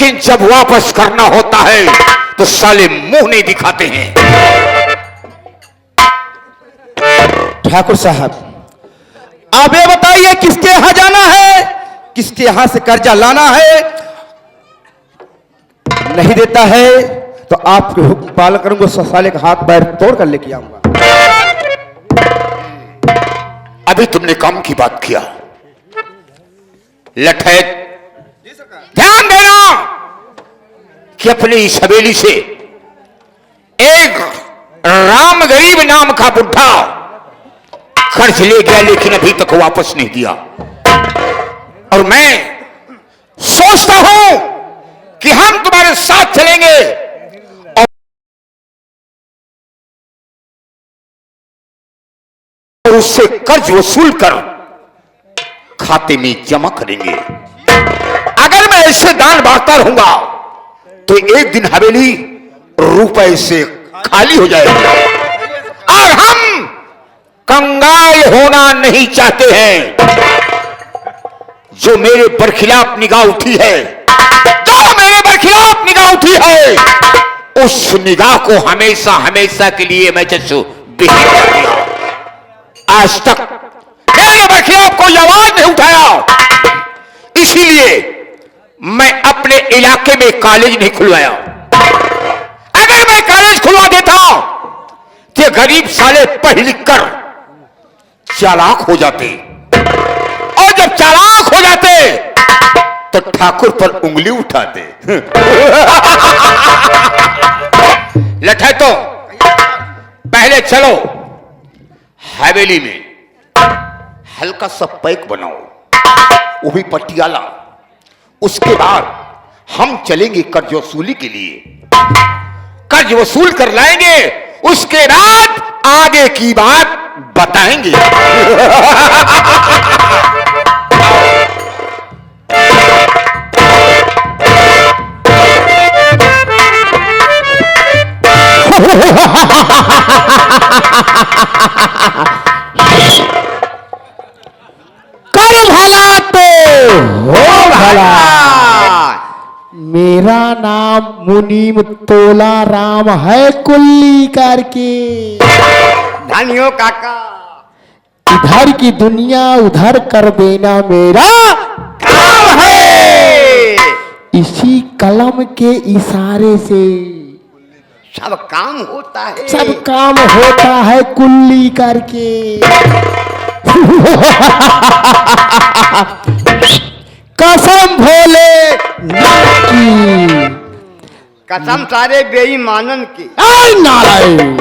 लेकिन जब वापस करना होता है तो साले मुंह नहीं दिखाते हैं। ठाकुर साहब, आप ये बताइए किसके यहां जाना है, किसके यहां से कर्जा लाना है। नहीं देता है तो आपके हुक्म पालन करूंगा, साले का हाथ पैर तोड़ कर लेके आऊंगा। अभी तुमने काम की बात किया लठैत, ध्यान देना कि अपनी इस हवेली से एक राम गरीब नाम का बुढ़ा कर्ज ले गया, लेकिन अभी तक वापस नहीं दिया। और मैं सोचता हूं कि हम तुम्हारे साथ चलेंगे और उससे कर्ज वसूल कर खाते में जमा करेंगे। अगर मैं ऐसे दान बांटता रहूंगा तो एक दिन हवेली रुपए से खाली हो जाएगी और हम कंगाल होना नहीं चाहते हैं। जो मेरे बरखिलाफ निगाह उठी है, जो मेरे बरखिलाफ निगाह उठी है, उस निगाह को हमेशा हमेशा के लिए मैं जैसे बेहित कर दिया। आज तक मेरे बरखिलाफ कोई आवाज नहीं उठाया, इसीलिए मैं अपने इलाके में कॉलेज नहीं खुलवाया। अगर मैं कॉलेज खुलवा देता तो गरीब साले पढ़ लिख कर चालाक हो जाते, और जब चालाक हो जाते तो ठाकुर पर उंगली उठाते। लठै तो पहले चलो हवेली में हल्का सा पैक बनाओ, वो भी पटियाला। उसके बाद हम चलेंगे कर्ज वसूली के लिए, कर्ज वसूल कर लाएंगे, उसके बाद आगे की बात बताएंगे। कर भला तो हो भला। मेरा नाम मुनीम तोला राम है कुल्ली करके। धनियो काका, इधर की दुनिया उधर कर देना मेरा काम है। इसी कलम के इशारे से सब काम होता है, सब काम होता है कुल्ली करके। कसम भोले की, कसम सारे बेईमानन की। आई नारायण।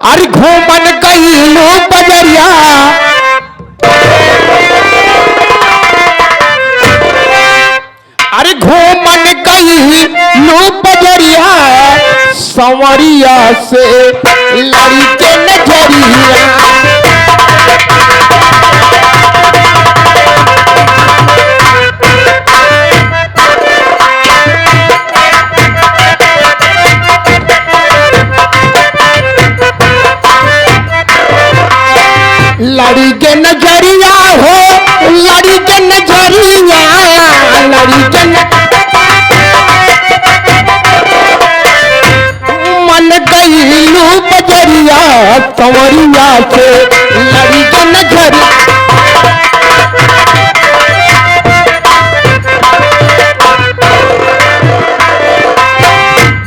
अरे घूमन गईलू बजरिया, अरे घूमन गईलू बजरिया, संवरिया से लड़ी के नजरिया। लड़ी के नजरिया हो, लड़ी के नजरिया, लड़ी के मन गईलू बजरिया, कंवरिया से लड़ी के नजरिया।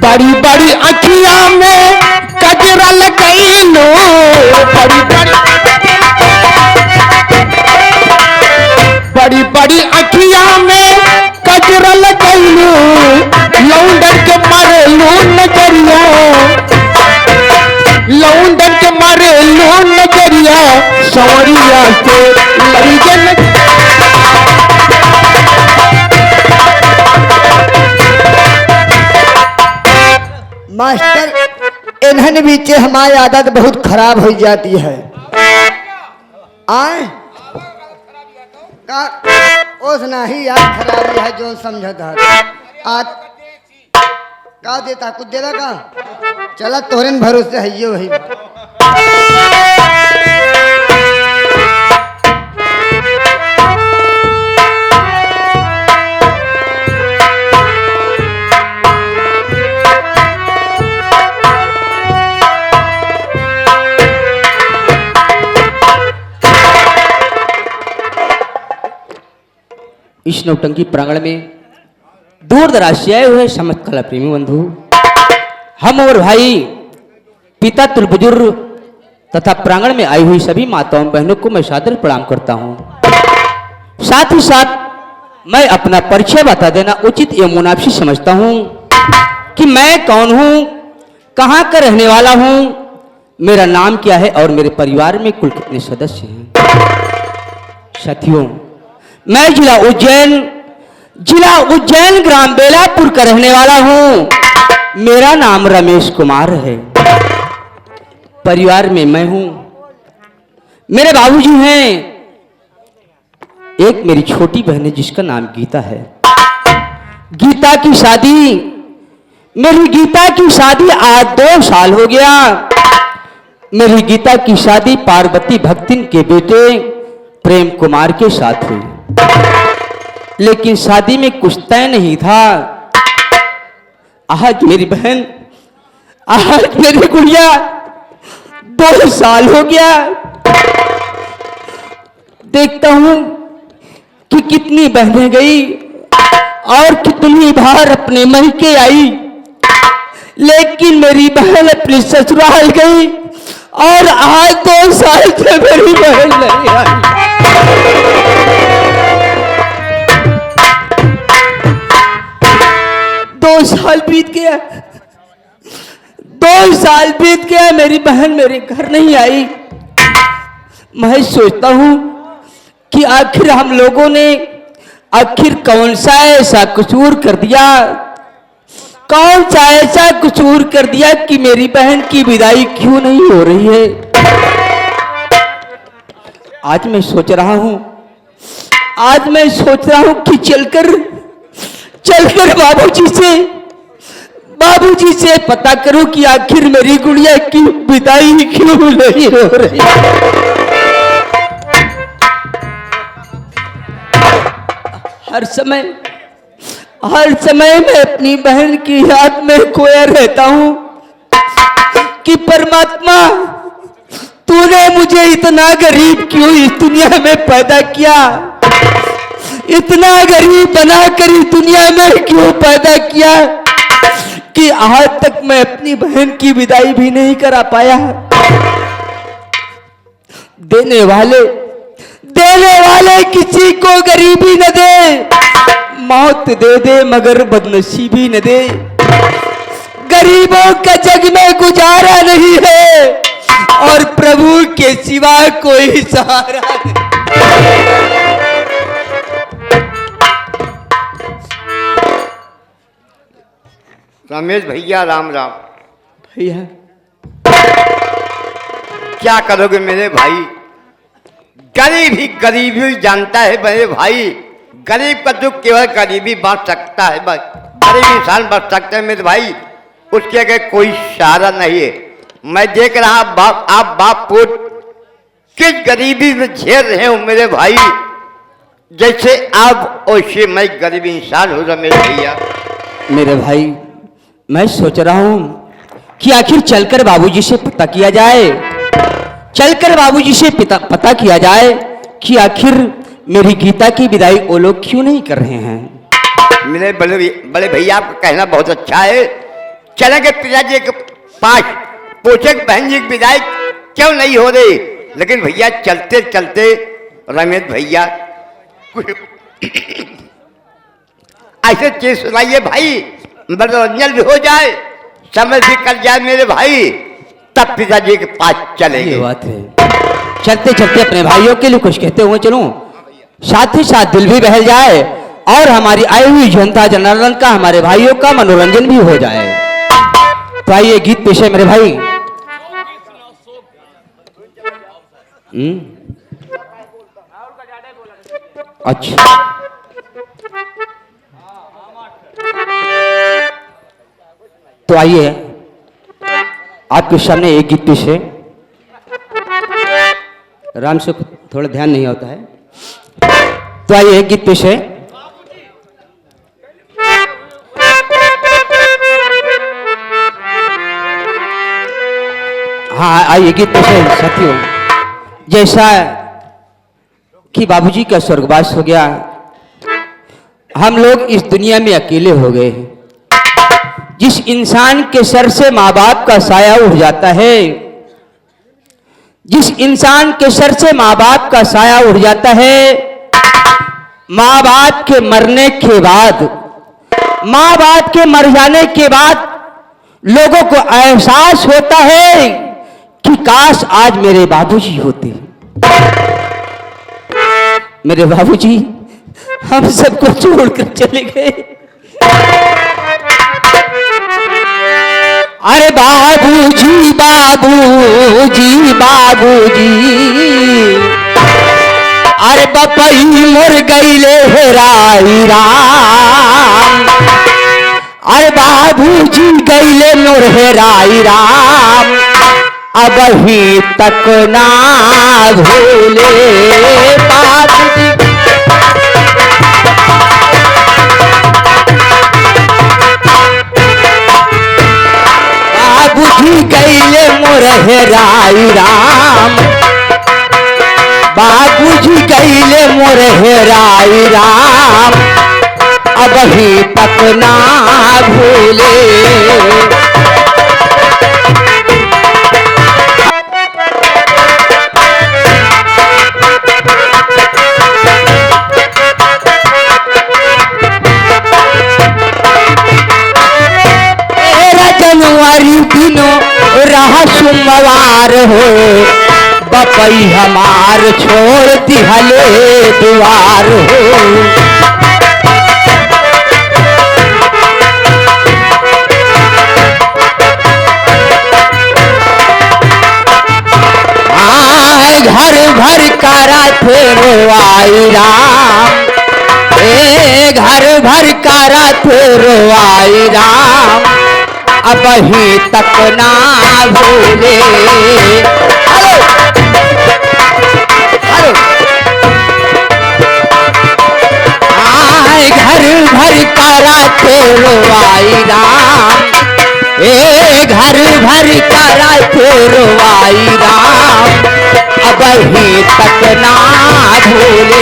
बड़ी बड़ी अखिया में कजरा लगैलू, बड़ी बड़ी बड़ी अखिया में कजरा लगैलू, लौंडन के मारेलू नजरिया, लौंडन के मारेलू नजरिया, सवरिया से लड़ी के। मास्टर इन्हन बीचे हमारी आदत बहुत खराब हो जाती है। आए का ओस नहीं यार, खराबी है जो समझता है। आज का देता कुछ देता का, चला तोरन भरोसे है ये वही। इस नौटंकी प्रांगण में दूर दराज से आए हुए समस्त कला प्रेमी बंधु, हम और भाई पिता तुल बुजुर्ग तथा प्रांगण में आई हुई सभी माताओं बहनों को मैं सादर प्रणाम करता हूं। साथ ही साथ मैं अपना परिचय बता देना उचित एवं मुनासिब समझता हूं कि मैं कौन हूं, कहां का रहने वाला हूं, मेरा नाम क्या है और मेरे परिवार में कुल कितने सदस्य हैं। साथियों, मैं जिला उज्जैन ग्राम बेलापुर का रहने वाला हूं। मेरा नाम रमेश कुमार है। परिवार में मैं हूं, मेरे बाबूजी हैं, एक मेरी छोटी बहन है जिसका नाम गीता है। गीता की शादी मेरी गीता की शादी आज 2 साल हो गया। मेरी गीता की शादी पार्वती भक्तिन के बेटे प्रेम कुमार के साथ हुई, लेकिन शादी में कुछ तय नहीं था। आज मेरी बहन, आज मेरी गुड़िया 2 साल हो गया। देखता हूं कि कितनी बहनें गई और कितनी बार अपने मैके आई, लेकिन मेरी बहन अपने ससुराल गई और आज 2 साल से मेरी बहन नहीं आई। 2 साल बीत गया, 2 साल बीत गया, मेरी बहन मेरे घर नहीं आई। मैं सोचता हूं कि आखिर हम लोगों ने आखिर कौन सा ऐसा कसूर कर दिया, कौन सा ऐसा कसूर कर दिया कि मेरी बहन की विदाई क्यों नहीं हो रही है। आज मैं सोच रहा हूं कि चलकर बाबूजी से पता करूं कि आखिर मेरी गुड़िया की विदाई क्यों नहीं हो रही। हर समय मैं अपनी बहन की याद में खोया रहता हूं कि परमात्मा, तूने मुझे इतना गरीब क्यों इस दुनिया में पैदा किया, इतना गरीब बनाकर इस दुनिया में क्यों पैदा किया कि आज तक मैं अपनी बहन की विदाई भी नहीं करा पाया। देने वाले किसी को गरीबी न दे, मौत दे दे मगर बदनसीबी न दे। गरीबों का जग में गुजारा नहीं है और प्रभु के सिवा कोई सहारा नहीं। रमेश भैया, राम राम। भैया क्या करोगे मेरे भाई, गरीबी जानता है मेरे भाई। गरीब का दुख केवल गरीबी बांट सकता है, बस गरीब इंसान बच सकते हैं मेरे भाई, उसके आगे कोई सहारा नहीं है। मैं देख रहा आप बाप पुत्र किस गरीबी में झेल रहे हो मेरे भाई। जैसे आप वैसे मैं गरीब इंसान हूँ रमेश भैया। मेरे भाई, मैं सोच रहा हूं कि आखिर चलकर बाबूजी से पता किया जाए, पता किया जाए कि आखिर मेरी गीता की विदाई वो लोग क्यों नहीं कर रहे हैं। मेरे बड़े भैया, आपका कहना बहुत अच्छा है। चलेंगे पिताजी के पास, पूछे बहन जी की विदाई क्यों नहीं हो रही। लेकिन भैया चलते चलते रमेश भैया कुछ ऐसे चीज सुनाइए भाई, मनोरंजन भी हो जाए, समय भी कट जाए मेरे भाई, तब पिताजी के पास चलेंगे। ये बात है, चलते चलते अपने भाइयों के लिए कुछ कहते हुए चलूं, साथ ही साथ दिल भी बहल जाए और हमारी आई हुई जनता जनार्दन का, हमारे भाइयों का मनोरंजन भी हो जाए। तो आइए गीत पेश है मेरे भाई। अच्छा, तो आइए आपके सामने एक गीत पेश है। राम से थोड़ा ध्यान नहीं होता है, तो आइए एक गीत पेश है। हाँ, आइए गीत पेश है साथियों। जैसा कि बाबूजी का स्वर्गवास हो गया, हम लोग इस दुनिया में अकेले हो गए हैं। जिस इंसान के सर से माँ बाप का साया उठ जाता है, जिस इंसान के सर से माँ बाप का साया उठ जाता है, माँ बाप के मरने के बाद, माँ बाप के मर जाने के बाद लोगों को एहसास होता है कि काश आज मेरे बाबूजी होते। मेरे बाबूजी हम सबको छोड़कर चले गए। अरे बाबूजी बाबूजी बाबूजी, अरे बपई मर गईले हेराई राम। अरे बाबूजी गईले मोर हेराई राम, अब ही तक ना भूले बाबूजी। बाबूजी गईले मोर हेराई राम, बाबूजी गईले मोर हेराई राम, अब ही तक ना भूले। जनवरी दिनों रहा सोमवार हो, बपई हमार छोड़ दिहले द्वार हो। घर भर करा फेरो आई राम, घर भर करा फेरो आई राम, अब ही तक ना भूले। हेलो हेलो, आए घर भर करा फेरो आई राम, घर भर करा फेरो आई राम, अब ही तक ना भूले।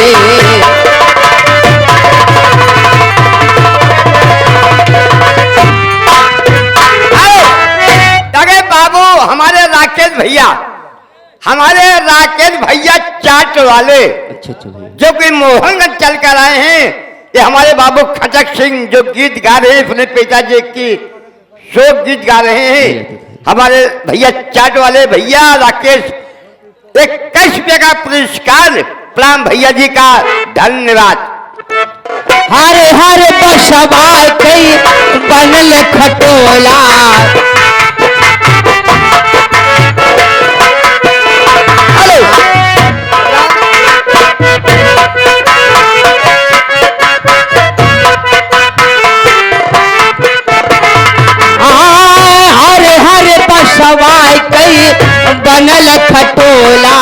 हमारे राकेश भैया चाट वाले, अच्छा जो कि मोहनगंज चल कर आए हैं। ये हमारे बाबू खटक सिंह जो गीत गा रहे हैं, अपने पिताजी की शोक गीत गा रहे हैं। हमारे भैया चाट वाले भैया राकेश, 21 का पुरस्कार। प्रणाम भैया जी का, धन्यवाद। हरे हरे बसवा कई बनल खटोला, हरे हरे बसवा कई बनल खटोला।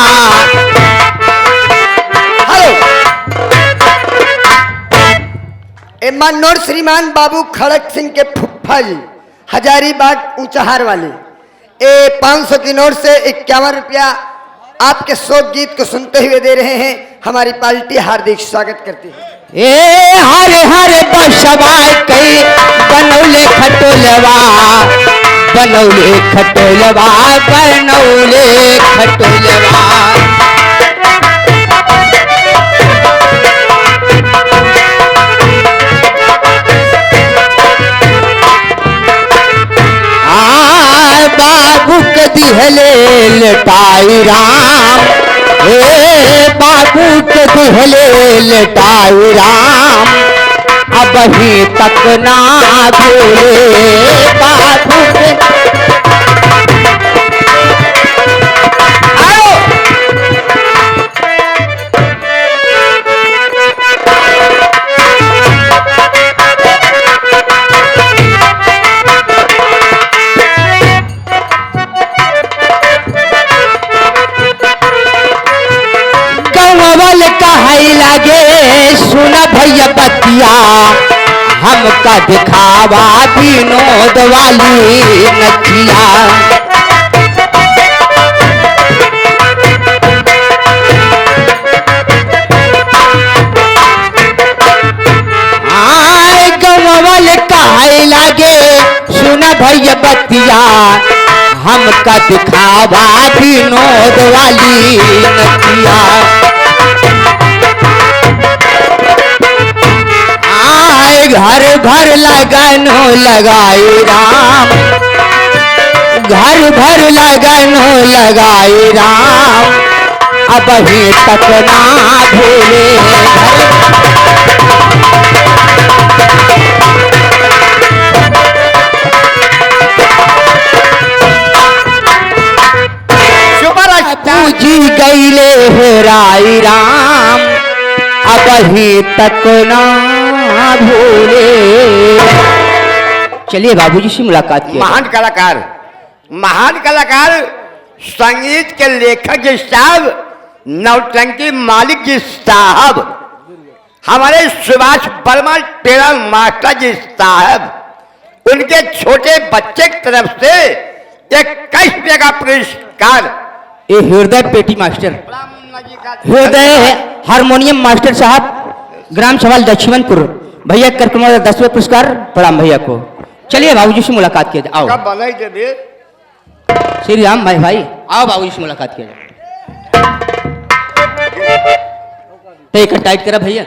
मनोर श्रीमान बाबू खड़क सिंह के फुफ्फा जी, हजारीबाग ऊंचाहार वाले, 500 की नोट से 51 रुपया आपके शोक गीत को सुनते हुए दे रहे हैं। हमारी पार्टी हार्दिक स्वागत करती है। हरे हरे बसवा कई बनौले खटोलवा, बनौले खटोलवा, बनौले खटोलवा। बाबू के दिहले लटाई राम, बाबू के दिहले लटाई राम, अब ही तक ना भूले बाबू के। कहाई लगे सुना भैया बतिया, हमका दिखावा विनोद वाली नचिया। भैया बतिया हमका दिखावा विनोद वाली नतिया। आए घर घर लगनो लगाए राम, घर घर लगनो लगाए राम, अब ही तक ना भूले पूजी गईले हेराई राम, अब ही तक ना भूले। चलिए बाबूजी से मुलाकात की। महान कलाकार संगीत के लेखक जी साहब, नौटंकी मालिक जी साहब, हमारे सुभाष वर्मा टेलर मास्टर जी साहब, उनके छोटे बच्चे की तरफ से 21 का पुरस्कार। ये हृदय पेटी मास्टर, हृदय हारमोनियम मास्टर साहब, ग्राम सभा लक्ष्मणपुर भैया कार्यक्रम 10वें पुरस्कार प्रणाम भैया को। चलिए बाबूजी से मुलाकात किया जाए। आओ बधाई दे दे। श्री राम भाई आओ बाबूजी से मुलाकात किया जाए। टाइट करा भैया।